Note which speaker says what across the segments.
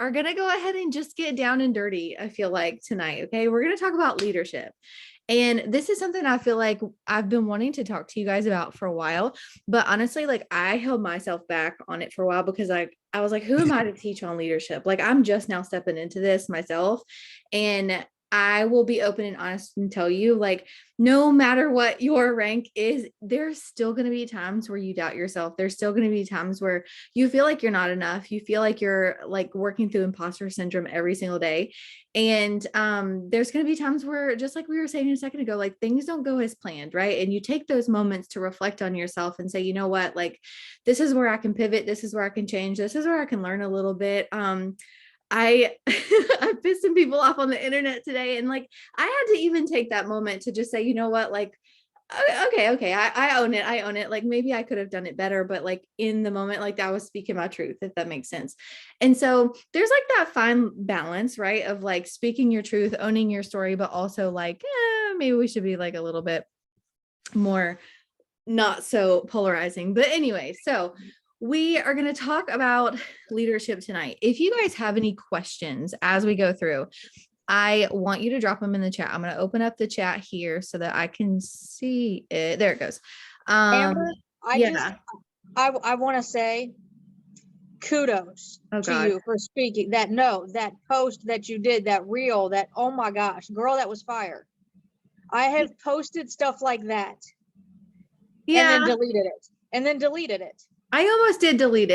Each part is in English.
Speaker 1: are going to go ahead and just get down and dirty, I feel like tonight. Okay. We're going to talk about leadership. And this is something I feel like I've been wanting to talk to you guys about for a while, but honestly, like I held myself back on it for a while because I was like, who am I to teach on leadership? Like I'm just now stepping into this myself. And I will be open and honest and tell you, like, no matter what your rank is, there's still going to be times where you doubt yourself. There's still going to be times where you feel like you're not enough. You feel like you're like working through imposter syndrome every single day. And there's going to be times where, just like we were saying a second ago, like things don't go as planned, right? And you take those moments to reflect on yourself and say, you know what, like this is where I can pivot. This is where I can change. This is where I can learn a little bit. I I pissed some people off on the internet today, and like I had to even take that moment to just say, you know what, like okay, I own it. I own it. Like maybe I could have done it better, but like in the moment, like I was speaking my truth, if that makes sense. And so there's like that fine balance, right? Of like speaking your truth, owning your story, but also like, maybe we should be like a little bit more not so polarizing. But anyway, so we are going to talk about leadership tonight. If you guys have any questions as we go through, I want you to drop them in the chat. I'm going to open up the chat here so that I can see it. There it goes.
Speaker 2: Amber,
Speaker 1: Yeah.
Speaker 2: I want to say kudos
Speaker 1: Oh
Speaker 2: to
Speaker 1: God.
Speaker 2: you for speaking that post that you did, that reel, that, oh my gosh, girl, that was fire. I have posted stuff like that and
Speaker 1: Yeah.
Speaker 2: then deleted it.
Speaker 1: I almost did delete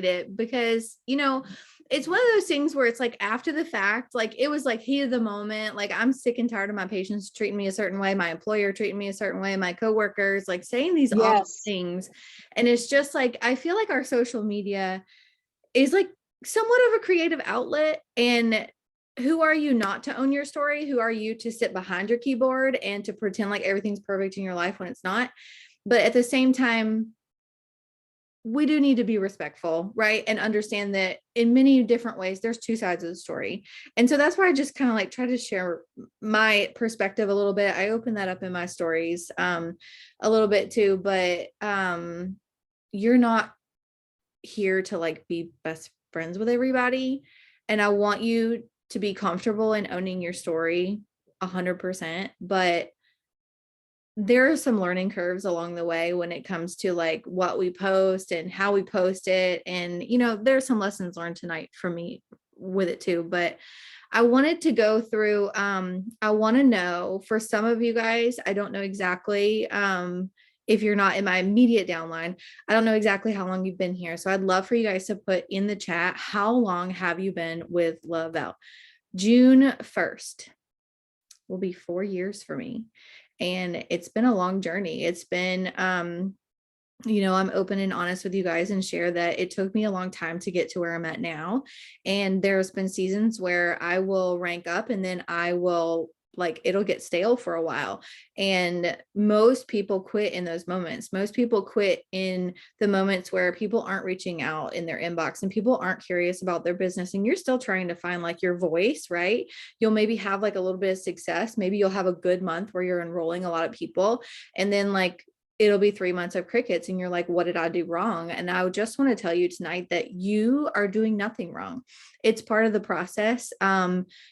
Speaker 1: it because, you know, it's one of those things where it's like after the fact, like it was like heat of the moment. Like I'm sick and tired of my patients treating me a certain way, my employer treating me a certain way, my coworkers, like saying these awful things. And it's just like, I feel like our social media is like somewhat of a creative outlet. And who are you not to own your story? Who are you to sit behind your keyboard and to pretend like everything's perfect in your life when it's not? But at the same time, we do need to be respectful, right? And understand that in many different ways, there's two sides of the story. And so that's why I just kind of like try to share my perspective a little bit. I open that up in my stories a little bit too, but you're not here to like be best friends with everybody. And I want you to be comfortable in owning your story 100%. But there are some learning curves along the way when it comes to like what we post and how we post it. And, you know, there's some lessons learned tonight for me with it too. But I wanted to go through, I want to know for some of you guys, I don't know exactly, if you're not in my immediate downline, I don't know exactly how long you've been here. So I'd love for you guys to put in the chat, how long have you been with Le-Vel? June 1st will be 4 years for me. And it's been a long journey. It's been, you know, I'm open and honest with you guys and share that it took me a long time to get to where I'm at now. And there's been seasons where I will rank up and then I will like it'll get stale for a while. And most people quit in those moments. Most people quit in the moments where people aren't reaching out in their inbox and people aren't curious about their business. And you're still trying to find like your voice, right? You'll maybe have like a little bit of success. Maybe you'll have a good month where you're enrolling a lot of people. And then like it'll be 3 months of crickets and you're like, what did I do wrong? And I just want to tell you tonight that you are doing nothing wrong. It's part of the process.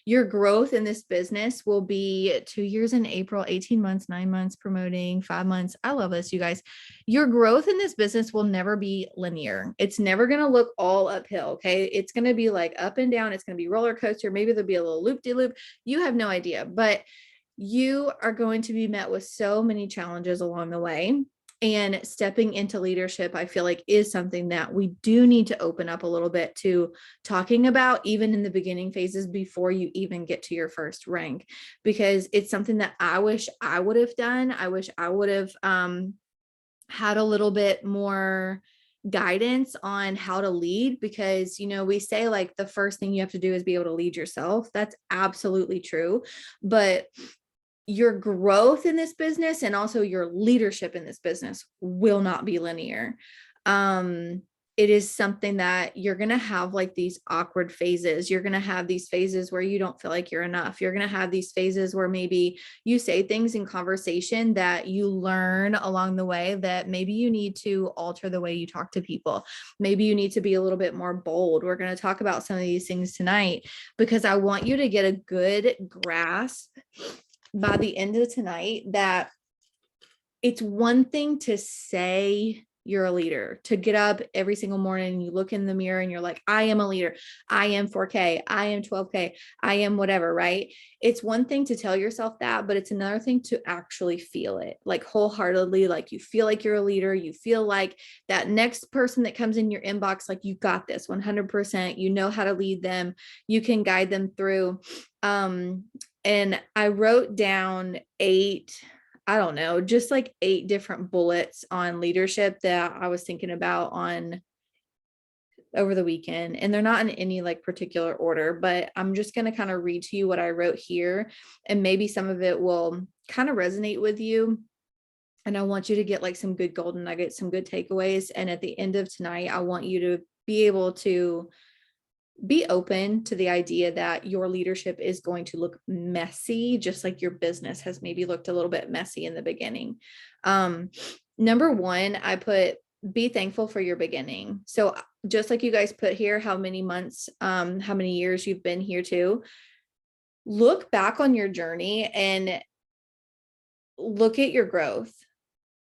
Speaker 1: Your growth in this business will be 2 years in April, 18 months, 9 months promoting, 5 months. I love this, you guys. Your growth in this business will never be linear. It's never going to look all uphill. Okay. It's going to be like up and down. It's going to be roller coaster. Maybe there'll be a little loop de loop. You have no idea, but you are going to be met with so many challenges along the way. And stepping into leadership, I feel like is something that we do need to open up a little bit to talking about, even in the beginning phases before you even get to your first rank, because it's something that I wish I would have done. I wish I would have had a little bit more guidance on how to lead, because you know we say like the first thing you have to do is be able to lead yourself. That's absolutely true, but your growth in this business and also your leadership in this business will not be linear. it is something that you're going to have like these awkward phases. You're going to have these phases where you don't feel like you're enough. You're going to have these phases where maybe you say things in conversation that you learn along the way that maybe you need to alter the way you talk to people. Maybe you need to be a little bit more bold. We're going to talk about some of these things tonight because I want you to get a good grasp by the end of tonight that it's one thing to say you're a leader, to get up every single morning and you look in the mirror and you're like, I am a leader. I am 4K. I am 12K. I am whatever, right? It's one thing to tell yourself that, but it's another thing to actually feel it like wholeheartedly, like you feel like you're a leader. You feel like that next person that comes in your inbox, like you got this 100%, you know how to lead them. You can guide them through. And I wrote down 8, I don't know, just like 8 different bullets on leadership that I was thinking about on over the weekend. And they're not in any like particular order, but I'm just going to kind of read to you what I wrote here. And maybe some of it will kind of resonate with you. And I want you to get like some good golden nuggets, some good takeaways. And at the end of tonight, I want you to be able to be open to the idea that your leadership is going to look messy, just like your business has maybe looked a little bit messy in the beginning. Number 1, I put be thankful for your beginning. So just like you guys put here, how many months, how many years you've been here too, look back on your journey and look at your growth.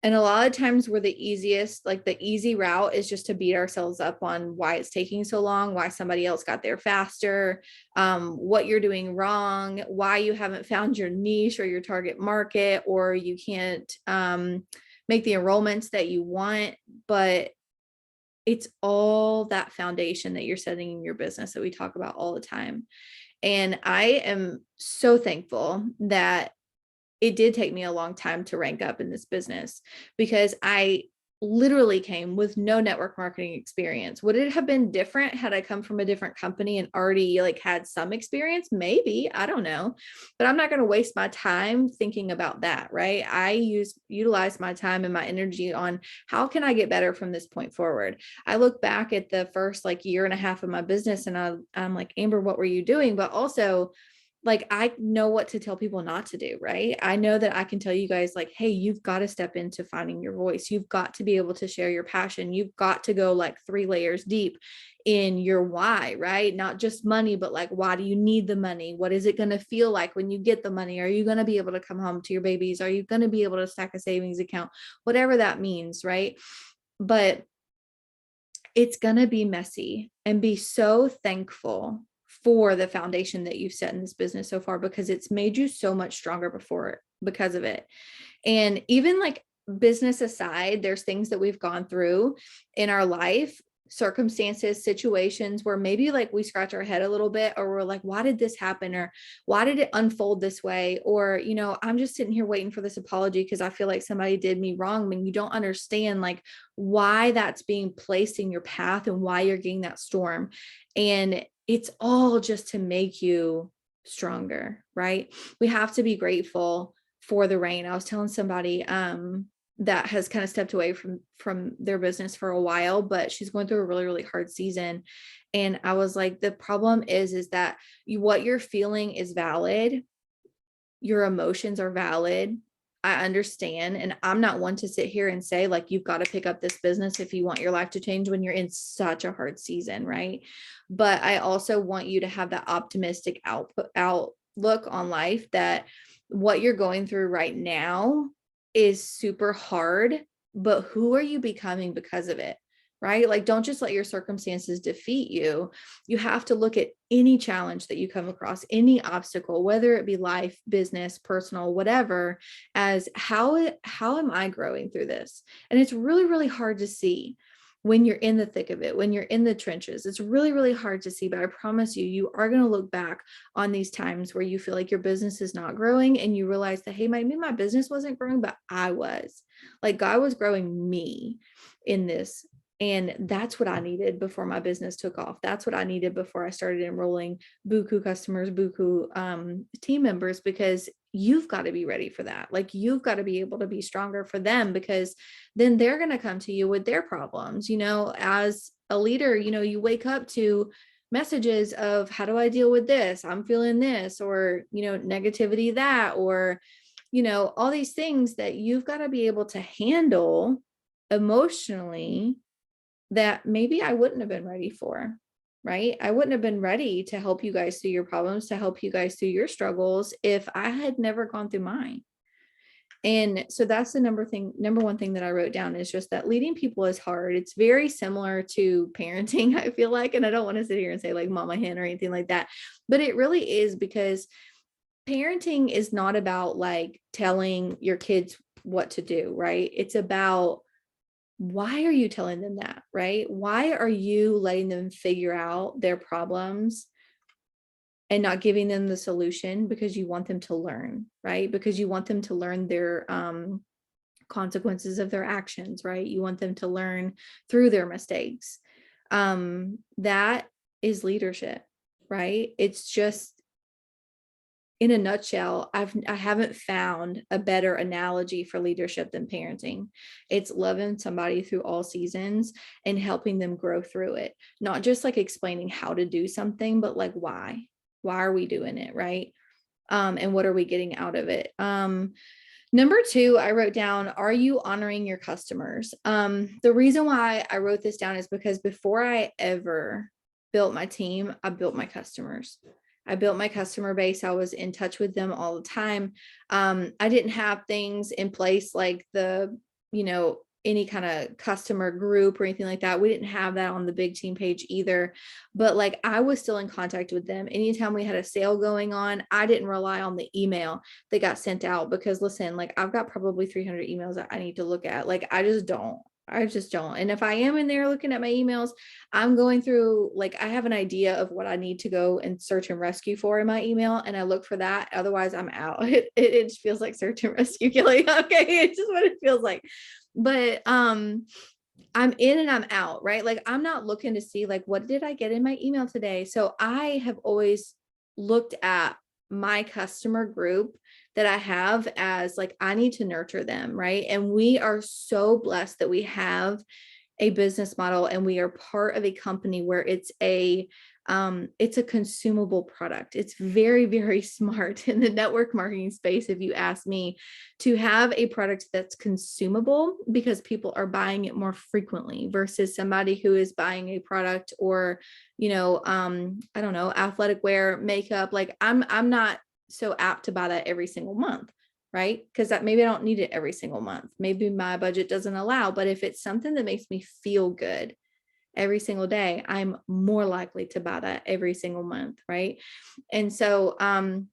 Speaker 1: And a lot of times we're the easiest, like the easy route is just to beat ourselves up on why it's taking so long, why somebody else got there faster, what you're doing wrong, why you haven't found your niche or your target market, or you can't make the enrollments that you want. But it's all that foundation that you're setting in your business that we talk about all the time. And I am so thankful that it did take me a long time to rank up in this business because I literally came with no network marketing experience. Would it have been different had I come from a different company and already like had some experience? Maybe, I don't know, but I'm not going to waste my time thinking about that, right? I utilize my time and my energy on how can I get better from this point forward. I look back at the first like year and a half of my business and I'm like, Amber, what were you doing? But also like, I know what to tell people not to do, right? I know that I can tell you guys like, hey, you've got to step into finding your voice. You've got to be able to share your passion. You've got to go like 3 layers deep in your why, right? Not just money, but like, why do you need the money? What is it going to feel like when you get the money? Are you going to be able to come home to your babies? Are you going to be able to stack a savings account? Whatever that means, right? But it's going to be messy, and be so thankful for the foundation that you've set in this business so far, because it's made you so much stronger because of it. And even like business aside, there's things that we've gone through in our life, circumstances, situations where maybe like we scratch our head a little bit, or we're like, why did this happen? Or why did it unfold this way? Or, I'm just sitting here waiting for this apology because I feel like somebody did me wrong. When you don't understand like why that's being placed in your path and why you're getting that storm. And it's all just to make you stronger, right? We have to be grateful for the rain. I was telling somebody that has kind of stepped away from their business for a while, but she's going through a really, really hard season. And I was like, the problem is that what you're feeling is valid. Your emotions are valid. I understand. And I'm not one to sit here and say like, you've got to pick up this business if you want your life to change when you're in such a hard season. Right. But I also want you to have that optimistic outlook on life, that what you're going through right now is super hard, but who are you becoming because of it? Right? Like, don't just let your circumstances defeat you. You have to look at any challenge that you come across, any obstacle, whether it be life, business, personal, whatever, as how am I growing through this? And it's really, really hard to see when you're in the thick of it, when you're in the trenches. It's really, really hard to see, but I promise you, you are going to look back on these times where you feel like your business is not growing and you realize that, hey, maybe my business wasn't growing, but I was. Like, God was growing me in this. And that's what I needed before my business took off. That's what I needed before I started enrolling buku customers, buku team members, because you've got to be ready for that. Like you've got to be able to be stronger for them, because then they're going to come to you with their problems. As a leader, you wake up to messages of, how do I deal with this? I'm feeling this, or, negativity that, or, all these things that you've got to be able to handle emotionally that maybe I wouldn't have been ready for. Right. I wouldn't have been ready to help you guys through your problems, to help you guys through your struggles, if I had never gone through mine. And so that's the number one thing that I wrote down, is just that leading people is hard. It's very similar to parenting, I feel like, and I don't want to sit here and say like mama hen or anything like that, but it really is, because parenting is not about like telling your kids what to do, right? It's about, why are you telling them that, right? Why are you letting them figure out their problems and not giving them the solution? Because you want them to learn, right? Because you want them to learn their consequences of their actions, right? You want them to learn through their mistakes. That is leadership, right? It's just, in a nutshell, I haven't found a better analogy for leadership than parenting. It's loving somebody through all seasons and helping them grow through it. Not just like explaining how to do something, but like why are we doing it, right? And what are we getting out of it? Number 2, I wrote down, are you honoring your customers? The reason why I wrote this down is because before I ever built my team, I built my customers. I built my customer base. I was in touch with them all the time. I didn't have things in place like any kind of customer group or anything like that. We didn't have that on the big team page either, but like I was still in contact with them. Anytime we had a sale going on, I didn't rely on the email that got sent out, because listen, like I've got probably 300 emails that I need to look at. Like I just don't. And if I am in there looking at my emails, I'm going through, like, I have an idea of what I need to go and search and rescue for in my email, and I look for that. Otherwise, I'm out. It just feels like search and rescue, Kelly. Okay, it's just what it feels like. But I'm in and I'm out, right? Like I'm not looking to see like, what did I get in my email today? So I have always looked at my customer group that I have as like, I need to nurture them, right? And we are so blessed that we have a business model and we are part of a company where it's a consumable product. It's very, very smart in the network marketing space, if you ask me, to have a product that's consumable, because people are buying it more frequently versus somebody who is buying a product or, I don't know, athletic wear, makeup. Like I'm not so apt to buy that every single month, right? Because that maybe I don't need it every single month. Maybe my budget doesn't allow, but if it's something that makes me feel good every single day, I'm more likely to buy that every single month, right? And so I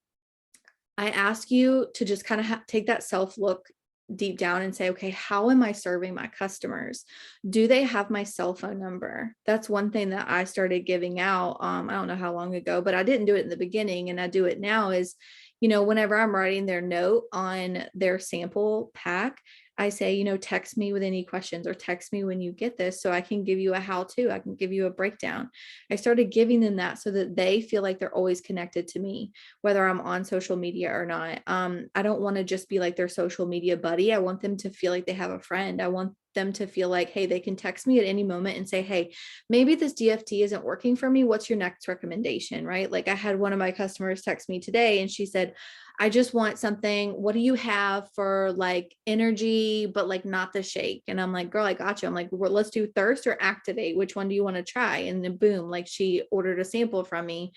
Speaker 1: ask you to just kind of take that self look deep down and say, okay, how am I serving my customers? Do they have my cell phone number? That's one thing that I started giving out. I don't know how long ago, but I didn't do it in the beginning, and I do it now. Is, whenever I'm writing their note on their sample pack, I say, text me with any questions, or text me when you get this so I can give you a how-to. I can give you a breakdown. I started giving them that so that they feel like they're always connected to me, whether I'm on social media or not. I don't want to just be like their social media buddy. I want them to feel like they have a friend. I want them to feel like, hey, they can text me at any moment and say, hey, maybe this DFT isn't working for me. What's your next recommendation, right? Like I had one of my customers text me today and she said, I just want something. What do you have for like energy, but like not the shake? And I'm like, girl, I got you. I'm like, well, let's do thirst or activate. Which one do you want to try? And then boom, like she ordered a sample from me,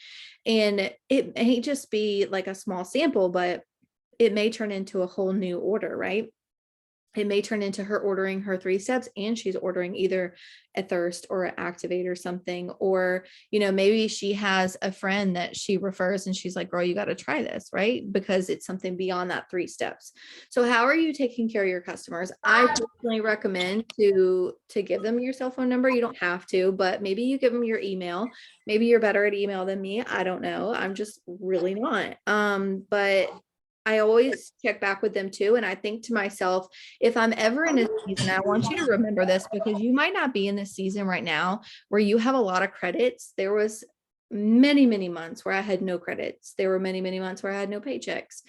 Speaker 1: and it may just be like a small sample, but it may turn into a whole new order, right? It may turn into her ordering her 3 steps and she's ordering either a thirst or an activate or something. Or, maybe she has a friend that she refers and she's like, girl, you got to try this, right? Because it's something beyond that 3 steps. So how are you taking care of your customers? I personally recommend to give them your cell phone number. You don't have to, but maybe you give them your email. Maybe you're better at email than me. I don't know. I'm just really not. But I always check back with them too. And I think to myself, if I'm ever in a season, I want you to remember this, because you might not be in this season right now where you have a lot of credits. There was many, many months where I had no credits. There were many, many months where I had no paychecks.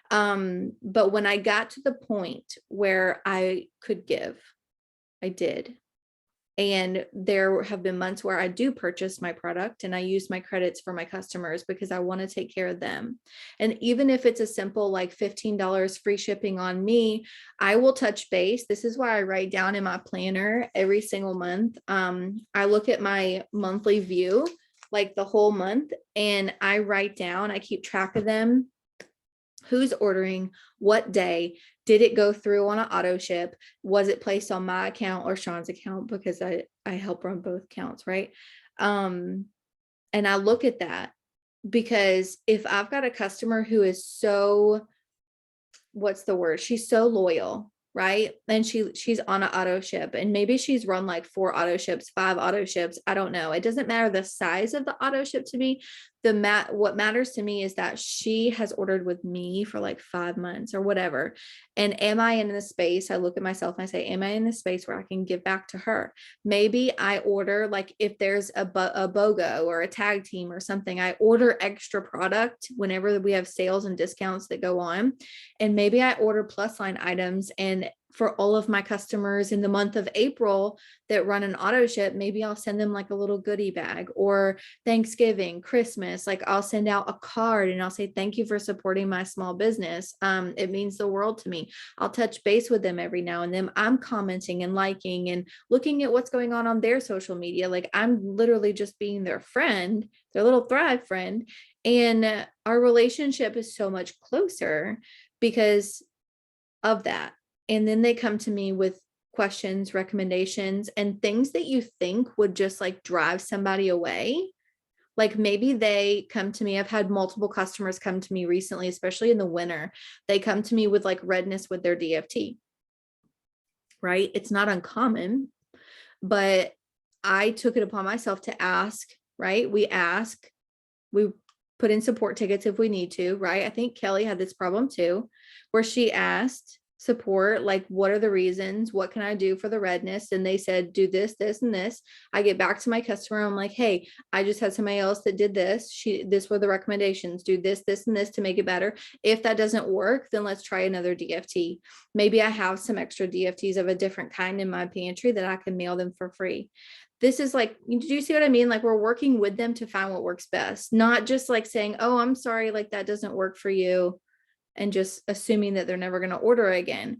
Speaker 1: But when I got to the point where I could give, I did. And there have been months where I do purchase my product and I use my credits for my customers because I want to take care of them. And even if it's a simple like $15 free shipping on me, I will touch base. This is why I write down in my planner every single month. I look at my monthly view, like the whole month, and I write down, I keep track of them. Who's ordering, what day, did it go through on an auto ship? Was it placed on my account or Sean's account? Because I help run both accounts, right? And I look at that because if I've got a customer who is so, what's the word? She's so loyal, right? And she's on an auto ship, and maybe she's run like 4 auto ships, 5 auto ships. I don't know. It doesn't matter the size of the auto ship to me. What matters to me is that she has ordered with me for like 5 months or whatever. And am I in the space? I look at myself and I say, am I in the space where I can give back to her? Maybe I order, like if there's a BOGO or a tag team or something, I order extra product whenever we have sales and discounts that go on. And maybe I order plus line items, and for all of my customers in the month of April that run an auto ship, maybe I'll send them like a little goodie bag, or Thanksgiving, Christmas, like I'll send out a card and I'll say, thank you for supporting my small business. It means the world to me. I'll touch base with them every now and then. I'm commenting and liking and looking at what's going on their social media. Like I'm literally just being their friend, their little Thrive friend. And our relationship is so much closer because of that. And then they come to me with questions, recommendations, and things that you think would just like drive somebody away. Like maybe they come to me. I've had multiple customers come to me recently, especially in the winter. They come to me with like redness with their DFT, right? It's not uncommon, but I took it upon myself to ask, right? We put in support tickets if we need to, right? I think Kelly had this problem too, where she asked support, like, what are the reasons? What can I do for the redness? And they said, do this, this, and this. I get back to my customer. I'm like, hey, I just had somebody else that did this. This were the recommendations. Do this, this, and this to make it better. If that doesn't work, then let's try another DFT. Maybe I have some extra DFTs of a different kind in my pantry that I can mail them for free. This is like, do you see what I mean? Like we're working with them to find what works best, not just like saying, oh, I'm sorry, like that doesn't work for you, and just assuming that they're never going to order again.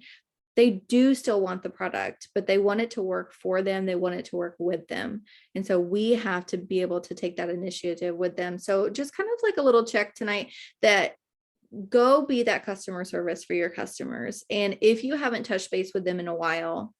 Speaker 1: They do still want the product, but they want it to work for them. They want it to work with them. And so we have to be able to take that initiative with them. So just kind of like a little check tonight that go be that customer service for your customers. And if you haven't touched base with them in a while,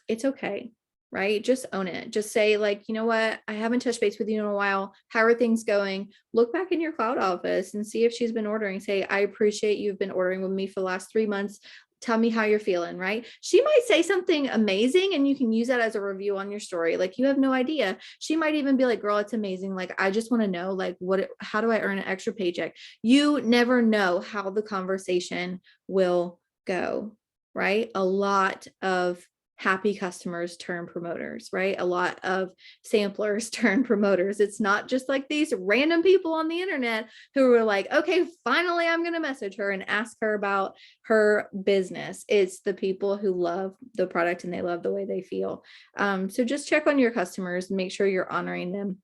Speaker 1: it's okay. Right? Just own it. Just say like, you know what? I haven't touched base with you in a while. How are things going? Look back in your cloud office and see if she's been ordering. Say, I appreciate you've been ordering with me for the last 3 months. Tell me how you're feeling, right? She might say something amazing and you can use that as a review on your story. Like you have no idea. She might even be like, girl, it's amazing. Like, I just want to know, like, how do I earn an extra paycheck? You never know how the conversation will go, right? A lot of happy customers turn promoters, right? A lot of samplers turn promoters. It's not just like these random people on the internet who are like, okay, finally, I'm going to message her and ask her about her business. It's the people who love the product and they love the way they feel. So just check on your customers and make sure you're honoring them.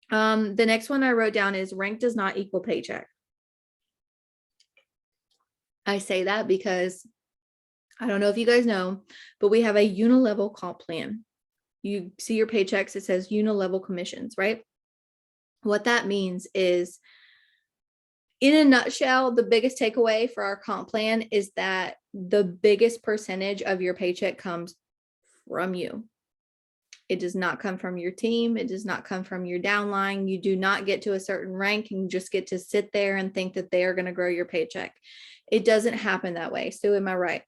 Speaker 1: The next one I wrote down is rank does not equal paycheck. I say that because I don't know if you guys know, but we have a unilevel comp plan. You see your paychecks, it says unilevel commissions, right? What that means is, in a nutshell, the biggest takeaway for our comp plan is that the biggest percentage of your paycheck comes from you. It does not come from your team. It does not come from your downline. You do not get to a certain rank and just get to sit there and think that they are going to grow your paycheck. It doesn't happen that way. So am I right?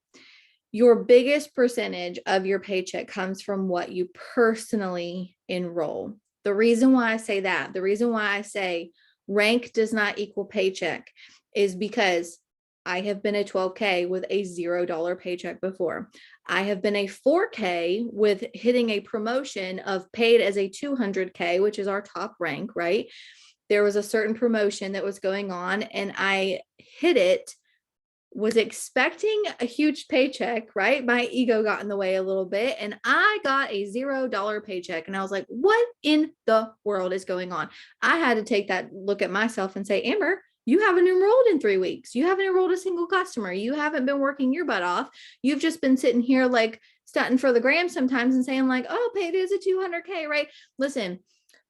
Speaker 1: Your biggest percentage of your paycheck comes from what you personally enroll. The reason why I say that, the reason why I say rank does not equal paycheck is because I have been a 12K with a $0 paycheck before. I have been a 4K with hitting a promotion of paid as a 200K, which is our top rank, right? there was a certain promotion that was going on and I hit it, was expecting a huge paycheck, right? My ego got in the way a little bit and I got a $0 paycheck. And I was like, what in the world is going on? I had to take that look at myself and say, Amber, you haven't enrolled in 3 weeks. You haven't enrolled a single customer. You haven't been working your butt off. You've just been sitting here like stunting for the gram sometimes and saying like, oh, payday's a 200K, right? Listen,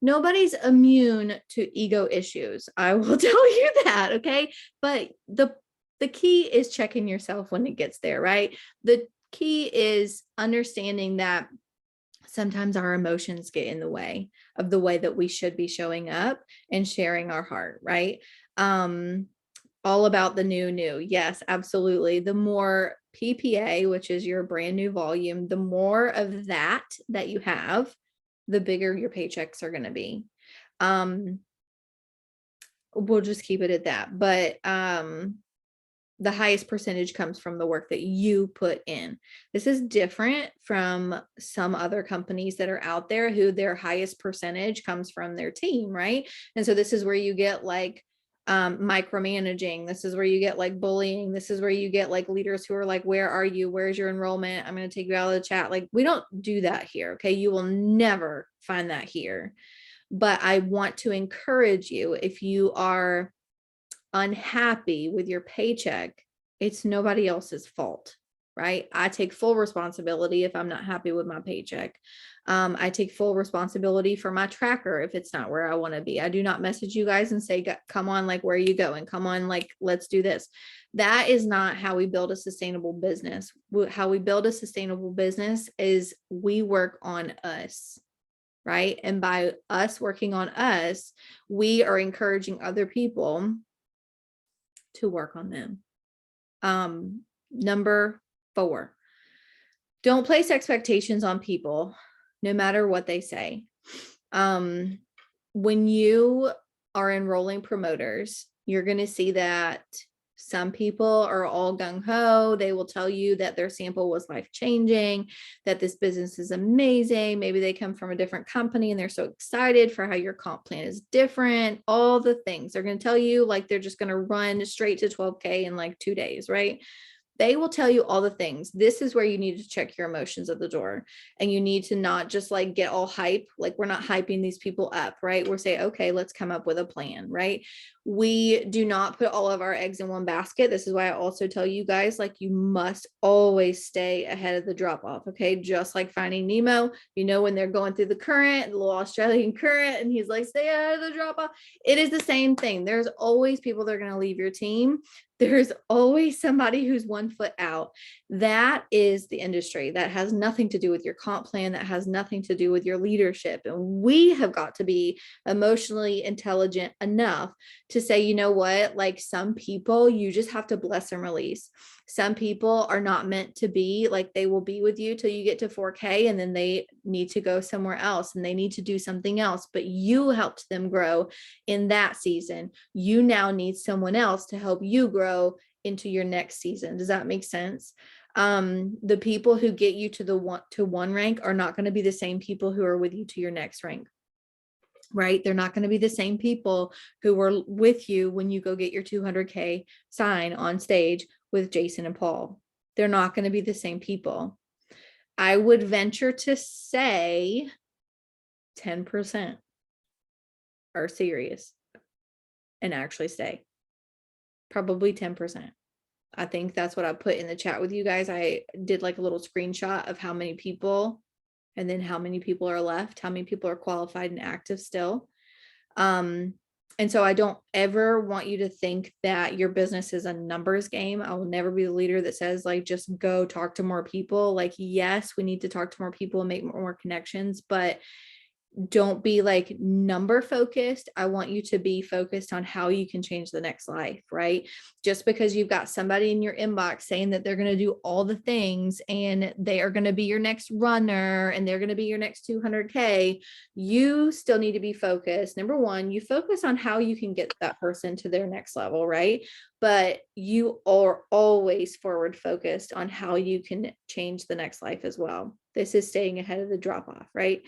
Speaker 1: nobody's immune to ego issues. I will tell you that. Okay. But the key is checking yourself when it gets there, right? The key is understanding that sometimes our emotions get in the way of the way that we should be showing up and sharing our heart, right? All about the new. Yes, absolutely. The more PPA, which is your brand new volume, the more of that you have, the bigger your paychecks are going to be. We'll just keep it at that. But the highest percentage comes from the work that you put in. This is different from some other companies that are out there who their highest percentage comes from their team, right? And so this is where you get like micromanaging. This is where you get like bullying. This is where you get like leaders who are like, where are you? Where's your enrollment? I'm going to take you out of the chat. Like, we don't do that here. Okay. You will never find that here. But I want to encourage you, if you are unhappy with your paycheck, it's nobody else's fault, right? I take full responsibility if I'm not happy with my paycheck. I take full responsibility for my tracker if it's not where I want to be. I do not message you guys and say, come on, like, where are you going? Come on, like, let's do this. That is not how we build a sustainable business. How we build a sustainable business is we work on us. Right. And by us working on us, we are encouraging other people to work on them. Number 4, don't place expectations on people, no matter what they say. When you are enrolling promoters, you're going to see that some people are all gung-ho. They will tell you that their sample was life-changing, that this business is amazing. Maybe they come from a different company and they're so excited for how your comp plan is different. All the things they're going to tell you, like they're just going to run straight to 12K in like 2 days, right? They will tell you all the things. This is where you need to check your emotions at the door, and you need to not just like get all hype. Like, we're not hyping these people up, right? We're saying, okay, let's come up with a plan, right? We do not put all of our eggs in one basket. This is why I also tell you guys, like, you must always stay ahead of the drop off. Okay. Just like Finding Nemo, you know, when they're going through the current, the little Australian current, and he's like, stay ahead of the drop off. It is the same thing. There's always people that are going to leave your team. There's always somebody who's 1 foot out. That is the industry. That has nothing to do with your comp plan. That has nothing to do with your leadership. And we have got to be emotionally intelligent enough to say, you know what, like, some people you just have to bless and release. Some people are not meant to be, like, they will be with you till you get to 4K, and then they need to go somewhere else and they need to do something else. But you helped them grow in that season. You now need someone else to help you grow into your next season. Does that make sense? The people who get you to the one rank are not going to be the same people who are with you to your next rank. Right? They're not going to be the same people who were with you when you go get your 200K sign on stage with Jason and Paul. They're not going to be the same people. I would venture to say 10% are serious and actually stay. Probably 10%. I think that's what I put in the chat with you guys. I did like a little screenshot of how many people, and then how many people are left, how many people are qualified and active still. And so I don't ever want you to think that your business is a numbers game. I will never be the leader that says, like, just go talk to more people. Like, yes, we need to talk to more people and make more connections, but don't be like number focused. I want you to be focused on how you can change the next life, right? Just because you've got somebody in your inbox saying that they're going to do all the things and they are going to be your next runner and they're going to be your next 200K, you still need to be focused. Number one, you focus on how you can get that person to their next level, right? But you are always forward focused on how you can change the next life as well. This is staying ahead of the drop off, right?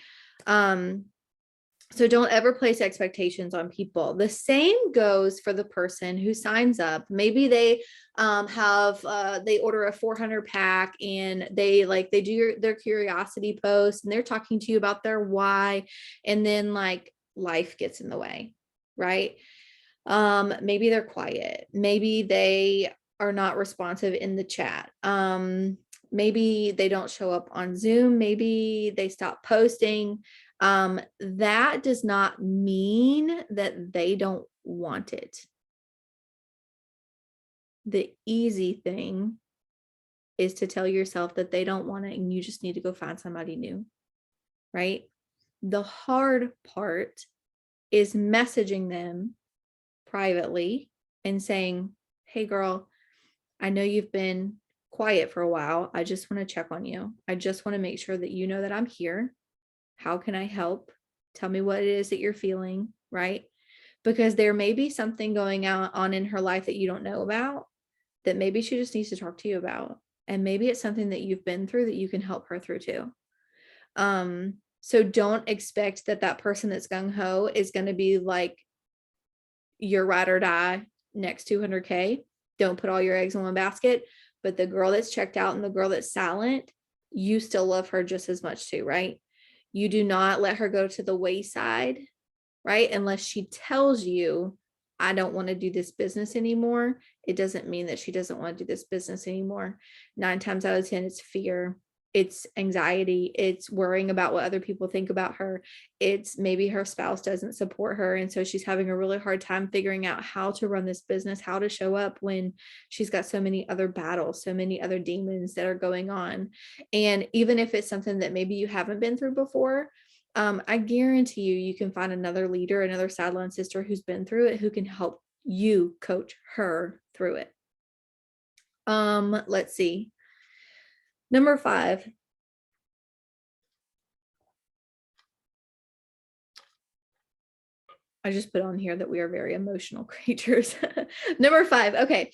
Speaker 1: So don't ever place expectations on people. The same goes for the person who signs up. Maybe they they order a 400 pack and they do their curiosity post and they're talking to you about their why, and then like life gets in the way, right? Maybe they're quiet. Maybe they are not responsive in the chat. Maybe they don't show up on Zoom. Maybe they stop posting. That does not mean that they don't want it. The easy thing is to tell yourself that they don't want it and you just need to go find somebody new, right? The hard part is messaging them privately and saying, hey girl, I know you've been quiet for a while. I just want to check on you. I just want to make sure that you know that I'm here. How can I help? Tell me what it is that you're feeling, right? Because there may be something going on in her life that you don't know about, that maybe she just needs to talk to you about. And maybe it's something that you've been through that you can help her through too. So don't expect that that person that's gung-ho is going to be like your ride or die next 200K. Don't put all your eggs in one basket. But the girl that's checked out and the girl that's silent, you still love her just as much too, right? You do not let her go to the wayside, right? Unless she tells you, I don't want to do this business anymore. It doesn't mean that she doesn't want to do this business anymore. 9 times out of 10, it's fear. It's anxiety. It's worrying about what other people think about her. It's maybe her spouse doesn't support her. And so she's having a really hard time figuring out how to run this business, how to show up when she's got so many other battles, so many other demons that are going on. And even if it's something that maybe you haven't been through before, I guarantee you can find another leader, another sideline sister who's been through it, who can help you coach her through it. Let's see. Number 5. I just put on here that we are very emotional creatures. Number 5. Okay.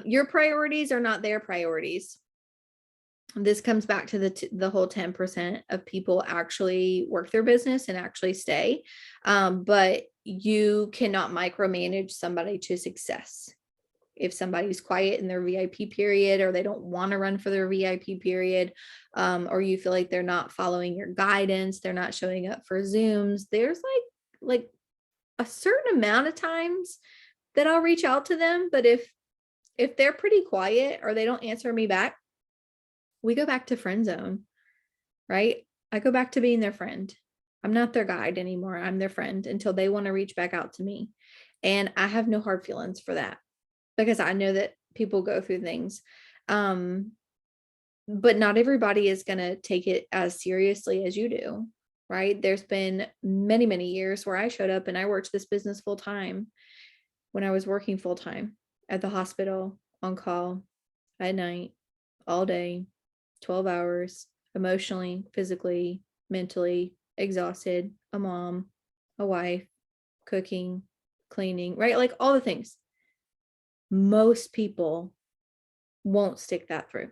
Speaker 1: Your priorities are not their priorities. This comes back to the whole 10% of people actually work their business and actually stay. But you cannot micromanage somebody to success. If somebody's quiet in their VIP period, or they don't want to run for their VIP period, or you feel like they're not following your guidance, they're not showing up for Zooms, there's like a certain amount of times that I'll reach out to them. But if they're pretty quiet or they don't answer me back, we go back to friend zone, right? I go back to being their friend. I'm not their guide anymore. I'm their friend until they want to reach back out to me. And I have no hard feelings for that, because I know that people go through things. But not everybody is going to take it as seriously as you do, right? There's been many, many years where I showed up and I worked this business full time when I was working full time at the hospital, on call, at night, all day, 12 hours, emotionally, physically, mentally exhausted, a mom, a wife, cooking, cleaning, right? Like all the things. Most people won't stick that through.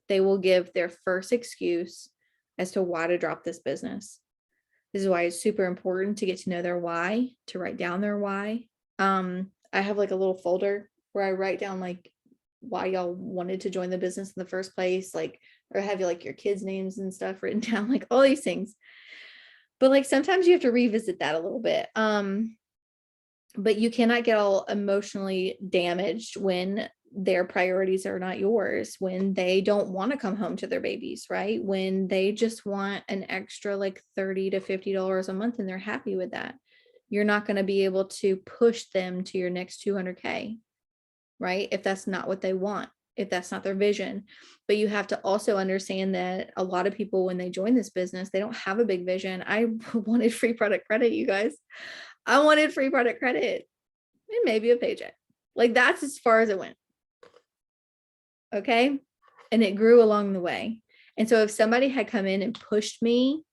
Speaker 1: They will give their first excuse as to why to drop this business. This is why it's super important to get to know their why, to write down their why. I have like a little folder where I write down like why y'all wanted to join the business in the first place, like, or have you like your kids' names and stuff written down, like all these things. But like sometimes you have to revisit that a little bit. But you cannot get all emotionally damaged when their priorities are not yours, when they don't want to come home to their babies, right? When they just want an extra like $30 to $50 a month and they're happy with that. You're not going to be able to push them to your next 200K, right? If that's not what they want, if that's not their vision. But you have to also understand that a lot of people, when they join this business, they don't have a big vision. I wanted free product credit, you guys. I wanted free product credit and maybe a paycheck. Like that's as far as it went. Okay. And it grew along the way. And so if somebody had come in and pushed me,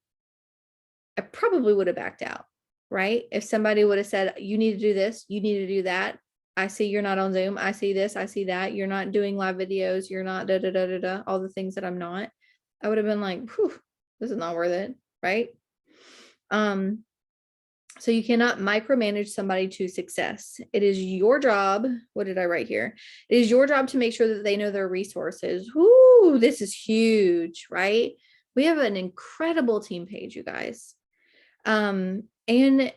Speaker 1: I probably would have backed out, right? If somebody would have said, you need to do this, you need to do that. I see you're not on Zoom. I see this, I see that. You're not doing live videos. You're not da da da da da, all the things that I'm not. I would have been like, whew, this is not worth it, right? So you cannot micromanage somebody to success. It is your job. What did I write here? It is your job to make sure that they know their resources. Whoo, this is huge, right? We have an incredible team page, you guys. And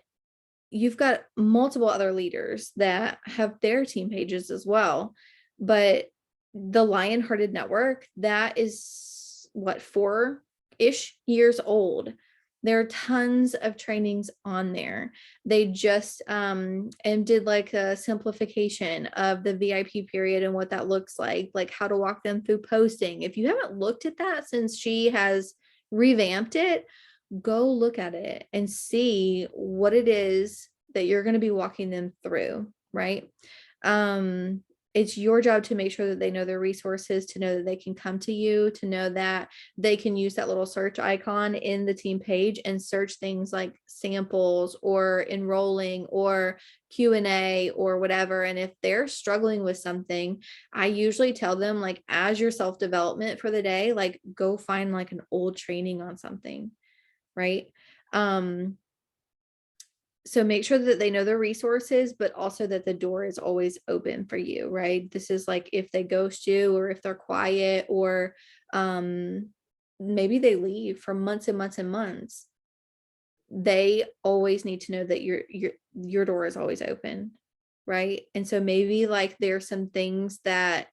Speaker 1: you've got multiple other leaders that have their team pages as well. But the Lionhearted Network, that is what, 4-ish years old. There are tons of trainings on there. They just and did like a simplification of the VIP period and what that looks like how to walk them through posting. If you haven't looked at that since she has revamped it, go look at it and see what it is that you're going to be walking them through, right? It's your job to make sure that they know their resources, to know that they can come to you, to know that they can use that little search icon in the team page and search things like samples or enrolling or Q&A or whatever. And if they're struggling with something, I usually tell them, like, as your self-development for the day, like, go find like an old training on something, right? So make sure that they know their resources, but also that the door is always open for you, right? This is like if they ghost you or if they're quiet or maybe they leave for months and months and months. They always need to know that your door is always open, right? And so maybe like there's some things that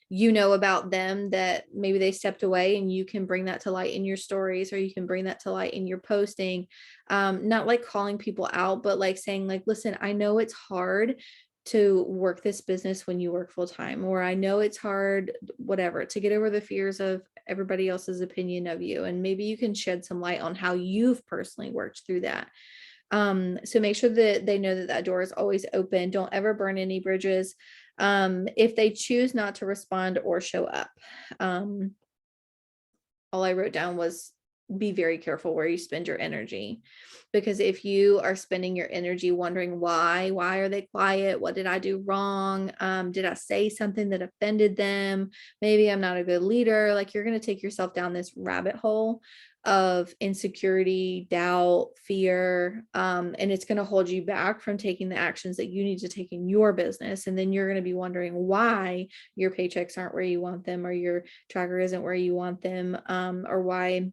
Speaker 1: you know about them that maybe they stepped away, and you can bring that to light in your stories, or you can bring that to light in your posting. Not like calling people out, but like saying like, listen, I know it's hard to work this business when you work full time, or I know it's hard, whatever, to get over the fears of everybody else's opinion of you. And maybe you can shed some light on how you've personally worked through that. So make sure that they know that that door is always open. Don't ever burn any bridges. If they choose not to respond or show up, all I wrote down was be very careful where you spend your energy, because if you are spending your energy wondering why are they quiet? What did I do wrong? Did I say something that offended them? Maybe I'm not a good leader. Like, you're going to take yourself down this rabbit hole of insecurity, doubt, fear, and it's going to hold you back from taking the actions that you need to take in your business. And then you're going to be wondering why your paychecks aren't where you want them, or your tracker isn't where you want them, or why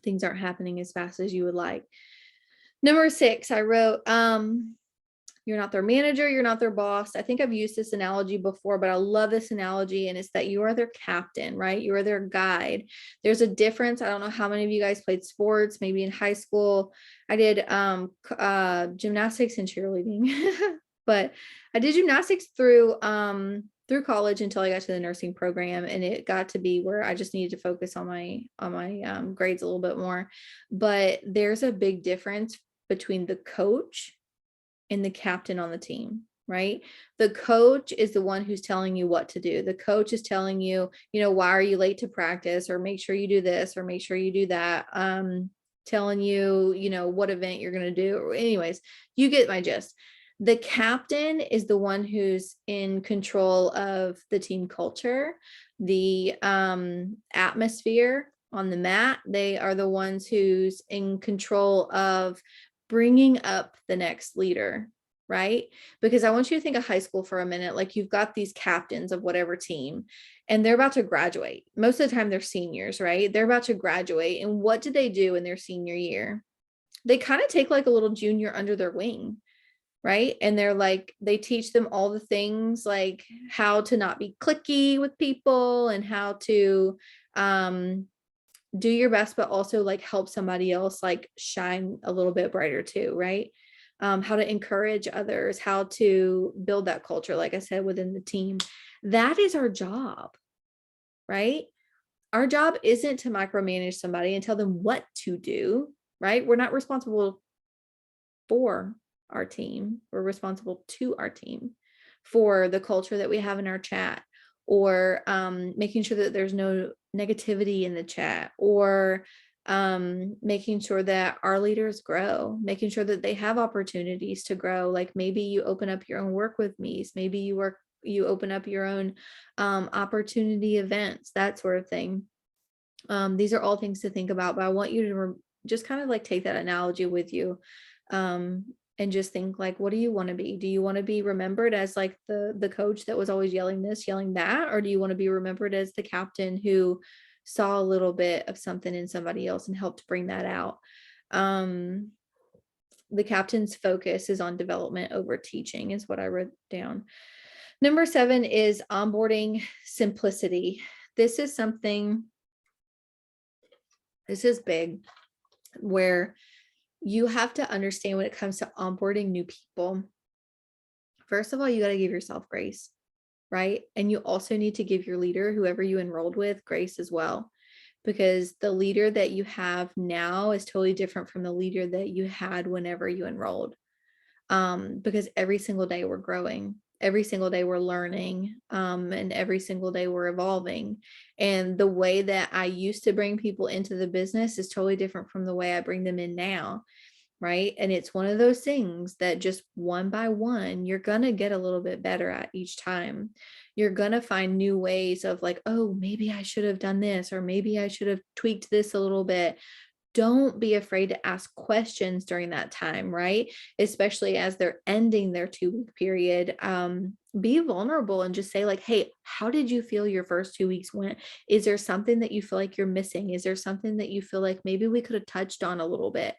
Speaker 1: things aren't happening as fast as you would like. Number 6, I wrote, you're not their manager, you're not their boss. I think I've used this analogy before, but I love this analogy. And it's that you are their captain, right? You are their guide. There's a difference. I don't know how many of you guys played sports, maybe in high school. I did gymnastics and cheerleading, but I did gymnastics through college until I got to the nursing program, and it got to be where I just needed to focus on my grades a little bit more. But there's a big difference between the coach and the captain on the team, right? The coach is the one who's telling you what to do. The coach is telling you, why are you late to practice, or make sure you do this, or make sure you do that. Telling you, what event you're going to do. Anyways, you get my gist. The captain is the one who's in control of the team culture, the atmosphere on the mat. They are the ones who's in control of bringing up the next leader, right? Because I want you to think of high school for a minute. Like, you've got these captains of whatever team, and they're about to graduate. Most of the time they're seniors, right? They're about to graduate. And what do they do in their senior year? They kind of take like a little junior under their wing, right? And they're like, they teach them all the things, like how to not be cliquey with people, and how to do your best, but also like help somebody else like shine a little bit brighter too, right? How to encourage others, how to build that culture, like I said, within the team. That is our job, right? Our job isn't to micromanage somebody and tell them what to do, right? We're not responsible for our team. We're responsible to our team for the culture that we have in our chat, or making sure that there's no negativity in the chat, or making sure that our leaders grow, making sure that they have opportunities to grow. Like, maybe you open up your own work with me's, maybe you open up your own opportunity events, that sort of thing. These are all things to think about, but I want you to just kind of like take that analogy with you And just think like, what do you want to be? Do you want to be remembered as like the coach that was always yelling this, yelling that? Or do you want to be remembered as the captain who saw a little bit of something in somebody else and helped bring that out? The captain's focus is on development over teaching, is what I wrote down. Number 7 is onboarding simplicity. This is something, this is big, where you have to understand when it comes to onboarding new people. First of all, you got to give yourself grace, right? And you also need to give your leader, whoever you enrolled with, grace as well, because the leader that you have now is totally different from the leader that you had whenever you enrolled. Because every single day we're growing, every single day we're learning, and every single day we're evolving. And the way that I used to bring people into the business is totally different from the way I bring them in now. Right. And it's one of those things that just one by one, you're going to get a little bit better at each time. You're going to find new ways of like, oh, maybe I should have done this, or maybe I should have tweaked this a little bit. Don't be afraid to ask questions during that time, right? Especially as they're ending their 2-week period. Be vulnerable and just say like, hey, how did you feel your first 2 weeks went? Is there something that you feel like you're missing? Is there something that you feel like maybe we could have touched on a little bit?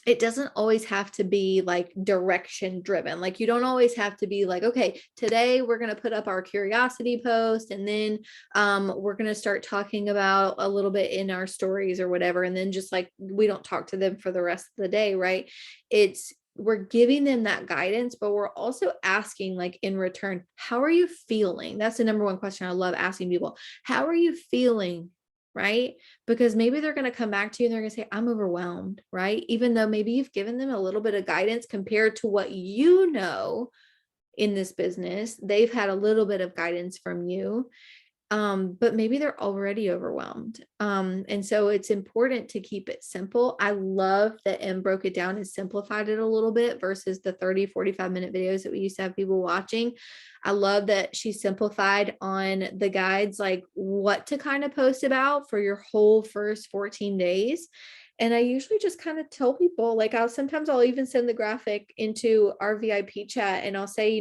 Speaker 1: It doesn't always have to be like direction driven. Like you don't always have to be like, okay, today we're going to put up our curiosity post, and then we're going to start talking about a little bit in our stories or whatever. And then just like, we don't talk to them for the rest of the day. Right. We're giving them that guidance, but we're also asking like in return, how are you feeling? That's the number one question I love asking people. How are you feeling? Right? Because maybe they're going to come back to you and they're going to say, I'm overwhelmed, right? Even though maybe you've given them a little bit of guidance compared to what you know in this business, they've had a little bit of guidance from you. But maybe they're already overwhelmed. And so it's important to keep it simple. I love that M broke it down and simplified it a little bit versus the 30, 45-minute videos that we used to have people watching. I love that she simplified on the guides, like what to kind of post about for your whole first 14 days. And I usually just kind of tell people, like sometimes I'll even send the graphic into our VIP chat and I'll say,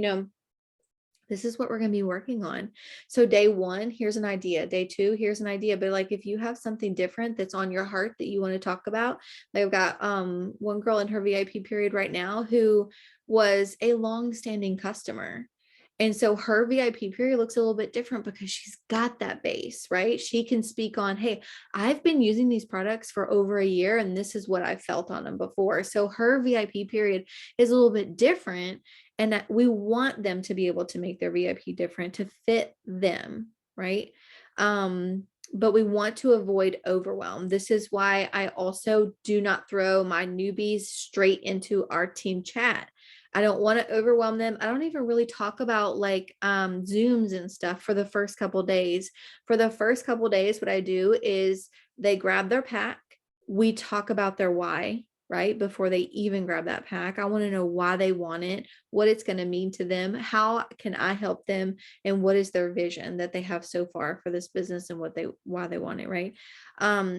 Speaker 1: this is what we're going to be working on. So day 1, here's an idea. Day 2, here's an idea. But like, if you have something different that's on your heart that you want to talk about, like I've got one girl in her VIP period right now who was a long-standing customer. And so her VIP period looks a little bit different because she's got that base, right? She can speak on, hey, I've been using these products for over a year and this is what I felt on them before. So her VIP period is a little bit different. And that we want them to be able to make their VIP different to fit them, right? But we want to avoid overwhelm. This is why I also do not throw my newbies straight into our team chat. I don't want to overwhelm them. I don't even really talk about like Zooms and stuff for the first couple days. For the first couple days, what I do is they grab their pack. We talk about their why, right? Before they even grab that pack. I want to know why they want it, what it's going to mean to them, how can I help them, and what is their vision that they have so far for this business and why they want it, right?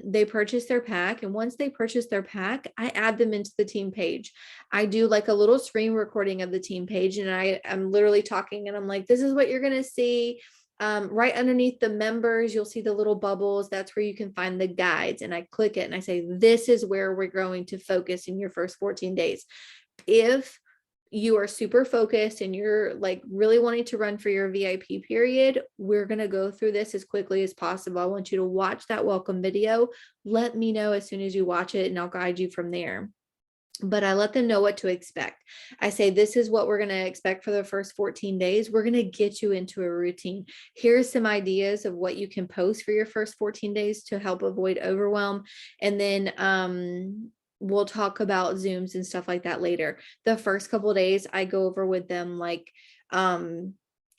Speaker 1: They purchase their pack, and once they purchase their pack, I add them into the team page. I do like a little screen recording of the team page, and I'm literally talking and I'm like, this is what you're going to see. Right underneath the members, you'll see the little bubbles. That's where you can find the guides. And I click it and I say, this is where we're going to focus in your first 14 days. If you are super focused and you're like really wanting to run for your VIP period, we're going to go through this as quickly as possible. I want you to watch that welcome video. Let me know as soon as you watch it and I'll guide you from there. But I let them know what to expect. I say, this is what we're going to expect for the first 14 days. We're going to get you into a routine. Here's some ideas of what you can post for your first 14 days to help avoid overwhelm. And then we'll talk about Zooms and stuff like that later. The first couple of days I go over with them, like,